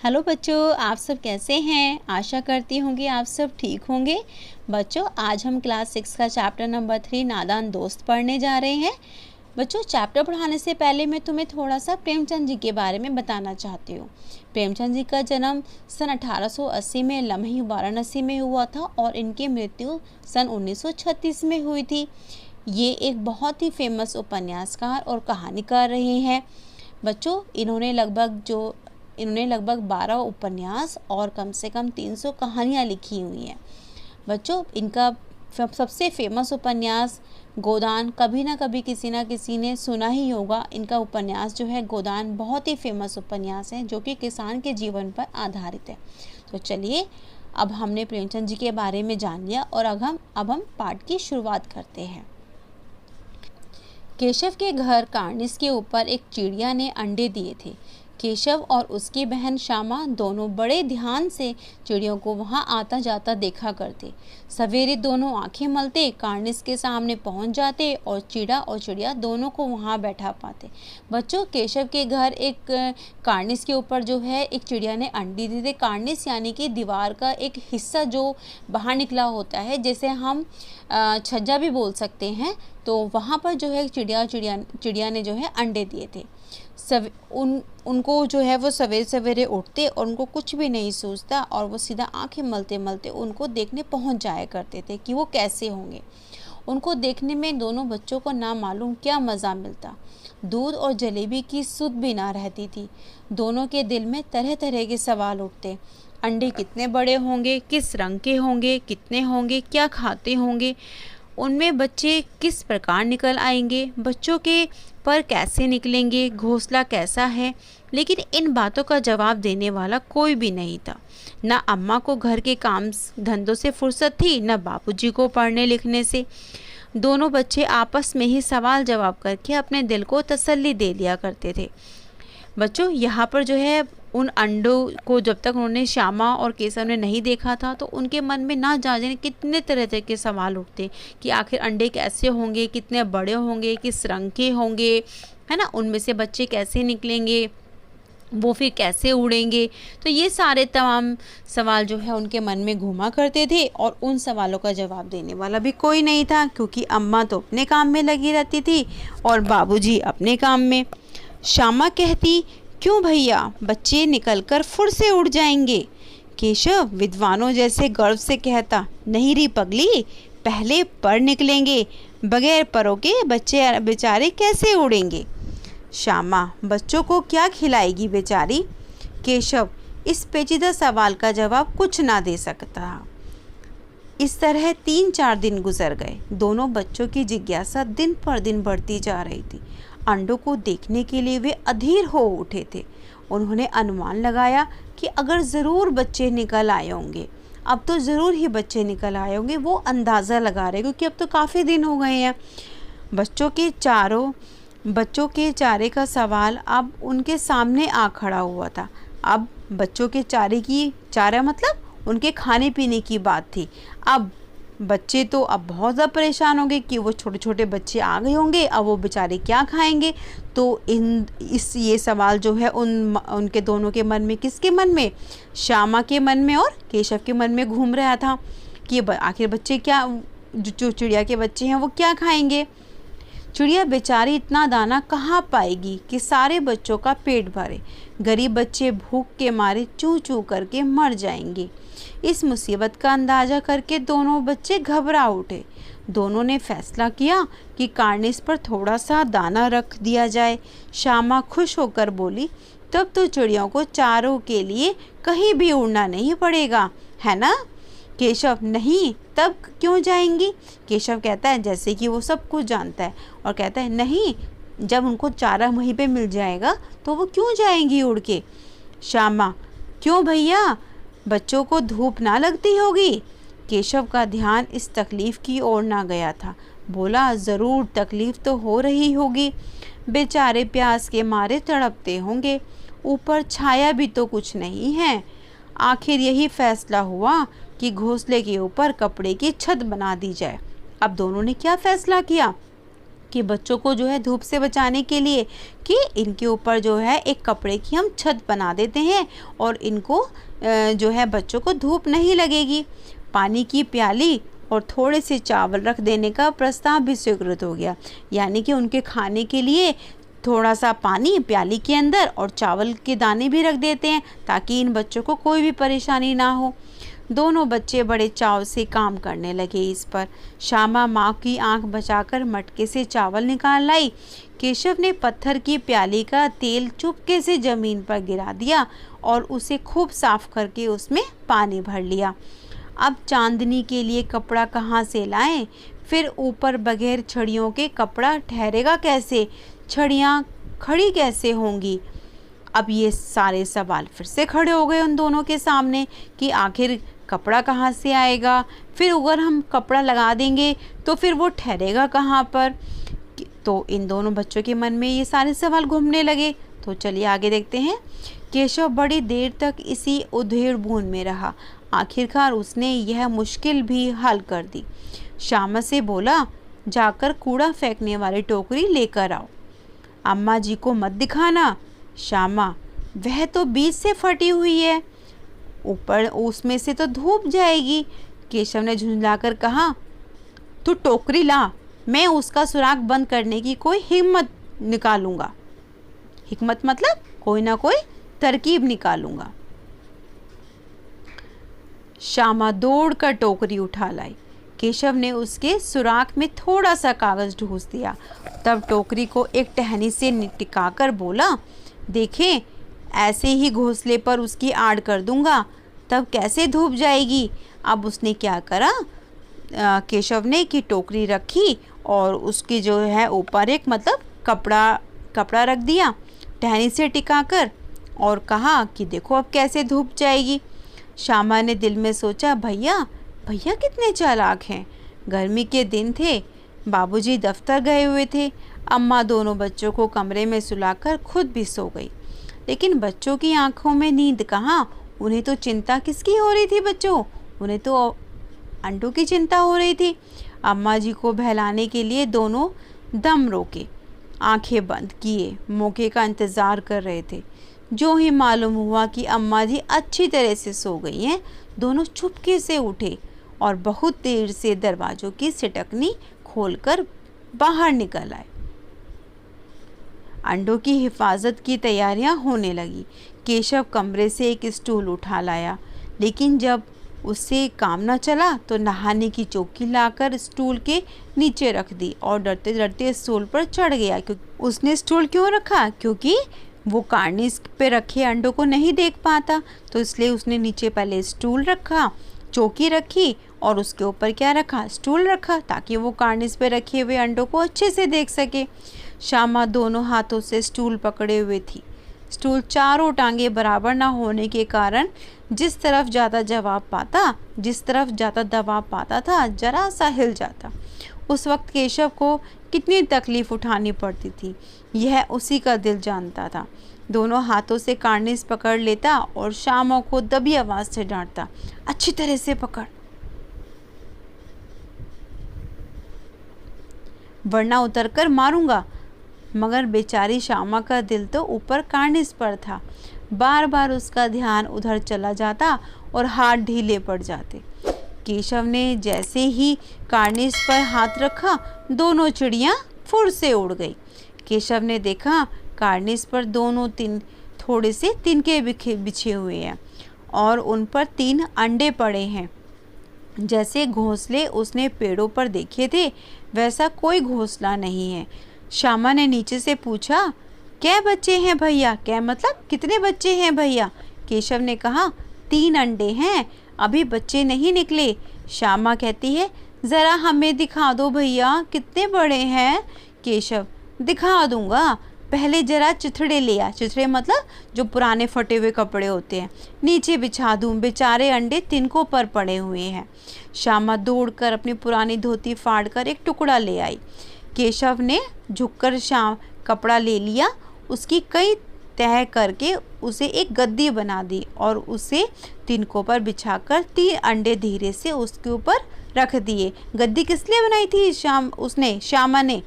Hello बच्चों, आप सब कैसे हैं। आशा करती हूँ कि आप सब ठीक होंगे। बच्चों, आज हम क्लास 6 का चैप्टर नंबर 3 नादान दोस्त पढ़ने जा रहे हैं। बच्चों, चैप्टर पढ़ाने से पहले मैं तुम्हें थोड़ा सा प्रेमचंद जी के बारे में बताना चाहती हूँ। प्रेमचंद जी का जन्म सन 1880 में लम्हे वाराणसी में हुआ था और इनकी मृत्यु सन 1936 में हुई थी। ये एक बहुत ही फेमस उपन्यासकार और कहानीकार रहे हैं। बच्चों, इन्होंने लगभग 12 उपन्यास और कम से कम 300 कहानियाँ लिखी हुई हैं। बच्चों, इनका सबसे फेमस उपन्यास गोदान, कभी ना कभी किसी ना किसी ने सुना ही होगा। इनका उपन्यास जो है गोदान बहुत ही फेमस उपन्यास है जो कि किसान के जीवन पर आधारित है। तो चलिए, अब हमने प्रेमचंद जी के बारे में जान लिया और अब हम पाठ की शुरुआत करते हैं। केशव के घर कार्निस के ऊपर एक चिड़िया ने अंडे दिए थे। केशव और उसकी बहन श्यामा दोनों बड़े ध्यान से चिड़ियों को वहां आता जाता देखा करते। सवेरे दोनों आंखें मलते कार्निस के सामने पहुंच जाते और चिड़िया दोनों को वहां बैठा पाते। बच्चों, केशव के घर एक कार्निस के ऊपर जो है एक चिड़िया ने अंडे दिए थे। कार्निस यानी कि दीवार का एक हिस्सा जो बाहर निकला होता है, जैसे हम छज्जा भी बोल सकते हैं। तो वहाँ पर जो है चिड़िया ने जो है अंडे दिए थे। उनको जो है वो सवेरे सवेरे उठते और उनको कुछ भी नहीं सूझता और वो सीधा आंखें मलते मलते उनको देखने पहुंच जाया करते थे कि वो कैसे होंगे। उनको देखने में दोनों बच्चों को ना मालूम क्या मज़ा मिलता। दूध और जलेबी की सुध भी ना रहती थी। दोनों के दिल में तरह तरह के सवाल उठते। अंडे कितने बड़े होंगे, किस रंग के होंगे, कितने होंगे, क्या खाते होंगे, उनमें बच्चे किस प्रकार निकल आएंगे, बच्चों के पर कैसे निकलेंगे, घोंसला कैसा है। लेकिन इन बातों का जवाब देने वाला कोई भी नहीं था। न अम्मा को घर के काम धंधों से फुर्सत थी, न बापूजी को पढ़ने लिखने से। दोनों बच्चे आपस में ही सवाल जवाब करके अपने दिल को तसल्ली दे लिया करते थे। बच्चों, यहाँ पर जो है उन अंडों को जब तक उन्होंने श्यामा और केशव ने नहीं देखा था तो उनके मन में ना जाने कितने तरह तरह के सवाल उठते कि आखिर अंडे कैसे होंगे, कितने बड़े होंगे, किस रंग के होंगे, है ना, उनमें से बच्चे कैसे निकलेंगे, वो फिर कैसे उड़ेंगे। तो ये सारे तमाम सवाल जो है उनके मन में घूमा करते थे और उन सवालों का जवाब देने वाला भी कोई नहीं था, क्योंकि अम्मा तो अपने काम में लगी रहती थी और बाबूजी अपने काम में। श्यामा कहती, क्यों भैया, बच्चे निकलकर फुर से उड़ जाएंगे। केशव विद्वानों जैसे गर्व से कहता, नहीं री पगली, पहले पर निकलेंगे, बगैर परों के बच्चे बेचारे कैसे उड़ेंगे। श्यामा, बच्चों को क्या खिलाएगी बेचारी। केशव इस पेचीदा सवाल का जवाब कुछ ना दे सकता। इस तरह 3-4 दिन गुजर गए। दोनों बच्चों की जिज्ञासा दिन पर दिन बढ़ती जा रही थी। अंडों को देखने के लिए वे अधीर हो उठे थे। उन्होंने अनुमान लगाया कि अगर ज़रूर बच्चे निकल आए होंगे, अब तो ज़रूर ही बच्चे निकल आए होंगे। वो अंदाज़ा लगा रहे क्योंकि अब तो काफ़ी दिन हो गए हैं। बच्चों के चारे का सवाल अब उनके सामने आ खड़ा हुआ था। अब बच्चों के चारा मतलब उनके खाने पीने की बात थी। अब बच्चे तो अब बहुत ज़्यादा परेशान होंगे कि वो छोटे छोटे बच्चे आ गए होंगे, अब वो बेचारे क्या खाएंगे। तो ये सवाल जो है उनके दोनों के मन में, किसके मन में, श्यामा के मन में और केशव के मन में घूम रहा था कि आखिर बच्चे क्या, जो चिड़िया के बच्चे हैं वो क्या खाएंगे। चिड़िया बेचारी इतना दाना कहाँ पाएगी कि सारे बच्चों का पेट भरे। गरीब बच्चे भूख के मारे चूं चूं करके मर जाएंगे। इस मुसीबत का अंदाजा करके दोनों बच्चे घबरा उठे। दोनों ने फैसला किया कि कार्निस पर थोड़ा सा दाना रख दिया जाए। श्यामा खुश होकर बोली, तब तो चिड़ियों को चारों के लिए कहीं भी उड़ना नहीं पड़ेगा, है ना। केशव, नहीं, तब क्यों जाएंगी। केशव कहता है जैसे कि वो सब कुछ जानता है और कहता है, नहीं, जब उनको चारा वहीं पे मिल जाएगा तो वो क्यों जाएंगी उड़ के। श्यामा, क्यों भैया, बच्चों को धूप ना लगती होगी। केशव का ध्यान इस तकलीफ़ की ओर ना गया था। बोला, ज़रूर तकलीफ़ तो हो रही होगी, बेचारे प्यास के मारे तड़पते होंगे, ऊपर छाया भी तो कुछ नहीं है। आखिर यही फैसला हुआ कि घोंसले के ऊपर कपड़े की छत बना दी जाए। अब दोनों ने क्या फैसला किया कि बच्चों को जो है धूप से बचाने के लिए कि इनके ऊपर जो है एक कपड़े की हम छत बना देते हैं और इनको जो है बच्चों को धूप नहीं लगेगी। पानी की प्याली और थोड़े से चावल रख देने का प्रस्ताव भी स्वीकृत हो गया, यानी कि उनके खाने के लिए थोड़ा सा पानी प्याली के अंदर और चावल के दाने भी रख देते हैं ताकि इन बच्चों को कोई भी परेशानी ना हो। दोनों बच्चे बड़े चाव से काम करने लगे इस पर। श्यामा माँ की आंख बचाकर मटके से चावल निकाल लाई। केशव ने पत्थर की प्याली का तेल चुपके से जमीन पर गिरा दिया और उसे खूब साफ करके उसमें पानी भर लिया। अब चांदनी के लिए कपड़ा कहाँ से लाएं? फिर ऊपर बगैर छड़ियों के कपड़ा ठहरेगा कैसे? छड़ियाँ खड़ी कैसे होंगी? अब ये सारे सवाल फिर से खड़े हो गए उन दोनों के सामने कि आखिर कपड़ा कहाँ से आएगा, फिर अगर हम कपड़ा लगा देंगे तो फिर वो ठहरेगा कहाँ पर। तो इन दोनों बच्चों के मन में ये सारे सवाल घूमने लगे। तो चलिए आगे देखते हैं। केशव बड़ी देर तक इसी उधेड़-बुन में रहा। आखिरकार उसने यह मुश्किल भी हल कर दी। श्यामा से बोला, जाकर कूड़ा फेंकने वाली टोकरी लेकर आओ। अम्मा जी को मत दिखाना। श्यामा, वह तो बीच से फटी हुई है, ऊपर उसमें से तो धूप जाएगी। केशव ने झुंझलाकर कहा, तू टोकरी ला, मैं उसका सुराख बंद करने की कोई हिम्मत निकालूंगा। हिम्मत मतलब कोई ना कोई तरकीब निकालूंगा। श्यामा दौड़कर टोकरी उठा लाई। केशव ने उसके सुराख में थोड़ा सा कागज ठूस दिया। तब टोकरी को एक टहनी से टिकाकर बोला, देखें, ऐसे ही घोंसले पर उसकी आड़ कर दूंगा, तब कैसे धूप जाएगी। अब उसने क्या करा, केशव ने कि टोकरी रखी और उसकी जो है ऊपर एक मतलब कपड़ा रख दिया टहनी से टिकाकर और कहा कि देखो अब कैसे धूप जाएगी। श्यामा ने दिल में सोचा, भैया कितने चालाक हैं। गर्मी के दिन थे, बाबूजी दफ्तर गए हुए थे, अम्मा दोनों बच्चों को कमरे में सुलाकर खुद भी सो गई। लेकिन बच्चों की आंखों में नींद कहाँ? उन्हें तो चिंता किसकी हो रही थी? बच्चों, उन्हें तो अंडों की चिंता हो रही थी। अम्मा जी को बहलाने के लिए दोनों दम रोके, आंखें बंद किए, मौके का इंतज़ार कर रहे थे। जो ही मालूम हुआ कि अम्मा जी अच्छी तरह से सो गई हैं, दोनों चुपके से उठे और बहुत देर से दरवाज़ों की सिटकनी खोलकर बाहर निकल आए। अंडों की हिफाजत की तैयारियां होने लगी। केशव कमरे से एक स्टूल उठा लाया, लेकिन जब उससे काम न चला तो नहाने की चौकी लाकर स्टूल के नीचे रख दी और डरते डरते स्टूल पर चढ़ गया। क्योंकि उसने स्टूल क्यों रखा? क्योंकि वो कार्निस पे रखे अंडों को नहीं देख पाता, तो इसलिए उसने नीचे पहले स्टूल रखा, चौकी रखी और उसके ऊपर क्या रखा? स्टूल रखा, ताकि वो कार्निस पे रखे हुए अंडों को अच्छे से देख सके। श्यामा दोनों हाथों से स्टूल पकड़े हुए थी। स्टूल चारों टांगे बराबर ना होने के कारण जिस तरफ ज़्यादा दबाव पाता था जरा सा हिल जाता। उस वक्त केशव को कितनी तकलीफ उठानी पड़ती थी, यह उसी का दिल जानता था। दोनों हाथों से कार्निस पकड़ लेता और श्यामा को दबी आवाज़ से डांटता, अच्छी तरह से पकड़, वरना उतर कर मारूंगा। मगर बेचारी श्यामा का दिल तो ऊपर कार्निस पर था। बार बार उसका ध्यान उधर चला जाता और हाथ ढीले पड़ जाते। केशव ने जैसे ही कार्निस पर हाथ रखा, दोनों चिड़ियाँ फुर से उड़ गई। केशव ने देखा कार्निस पर थोड़े से तिनके बिछे हुए हैं और उन पर 3 अंडे पड़े हैं। जैसे घोंसले उसने पेड़ों पर देखे थे, वैसा कोई घोंसला नहीं है। श्यामा ने नीचे से पूछा, क्या बच्चे हैं भैया? क्या मतलब कितने बच्चे हैं भैया? केशव ने कहा, 3 अंडे हैं, अभी बच्चे नहीं निकले। श्यामा कहती है, ज़रा हमें दिखा दो भैया, कितने बड़े हैं? केशव, दिखा दूंगा, पहले जरा चिथड़े ले आ। चिथड़े मतलब जो पुराने फटे हुए कपड़े होते हैं, नीचे बिछा दूं, बेचारे अंडे तिनकों पर पड़े हुए हैं। श्यामा दौड़कर अपनी पुरानी धोती फाड़कर एक टुकड़ा ले आई। केशव ने झुककर कपड़ा ले लिया, उसकी कई तह करके उसे एक गद्दी बना दी और उसे तिनकों पर बिछाकर 3 अंडे धीरे से उसके ऊपर रख दिए। गद्दी किस लिए बनाई थी? श्यामा ने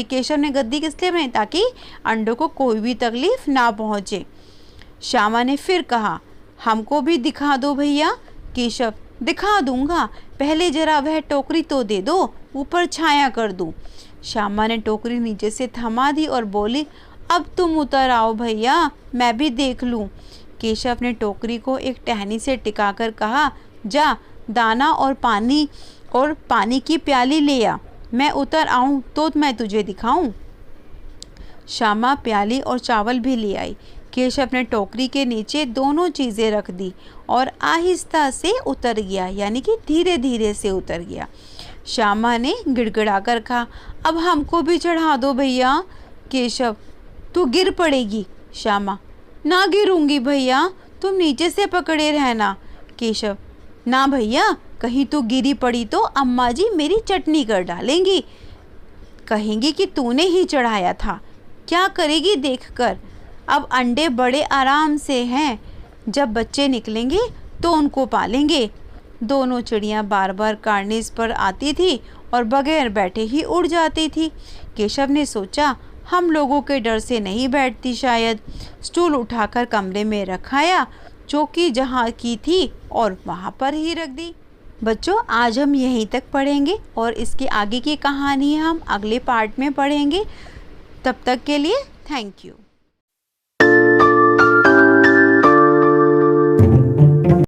केशव ने गद्दी किस लिए बनाई? ताकि अंडों को कोई भी तकलीफ ना पहुँचे। श्यामा ने फिर कहा, हमको भी दिखा दो भैया। केशव, दिखा दूंगा, पहले जरा वह टोकरी तो दे दो, ऊपर छाया कर दूं। श्यामा ने टोकरी नीचे से थमा दी और बोली, अब तुम उतर आओ भैया, मैं भी देख लूं। केशव ने टोकरी को एक टहनी से टिकाकर कहा, जा दाना और पानी की प्याली ले आ, मैं उतर आऊं तो मैं तुझे दिखाऊं। श्यामा प्याली और चावल भी ले आई। केशव ने टोकरी के नीचे दोनों चीज़ें रख दी और आहिस्ता से उतर गया, यानी कि धीरे धीरे से उतर गया। श्यामा ने गिड़गिड़ाकर कहा, अब हमको भी चढ़ा दो भैया। केशव, तू गिर पड़ेगी। श्यामा, ना गिरूंगी भैया, तुम नीचे से पकड़े रहना। केशव, ना भैया, कहीं तू गिरी पड़ी तो अम्मा जी मेरी चटनी कर डालेंगी, कहेंगी कि तूने ही चढ़ाया था। क्या करेगी देखकर। अब अंडे बड़े आराम से हैं, जब बच्चे निकलेंगे तो उनको पालेंगे। दोनों चिड़ियाँ बार बार कार्निस पर आती थी और बगैर बैठे ही उड़ जाती थी। केशव ने सोचा, हम लोगों के डर से नहीं बैठती शायद। स्टूल उठाकर कमरे में रखाया, चौकी जहाँ की थी और वहाँ पर ही रख दी। बच्चों, आज हम यहीं तक पढ़ेंगे और इसके आगे की कहानी हम अगले पार्ट में पढ़ेंगे। तब तक के लिए थैंक यू।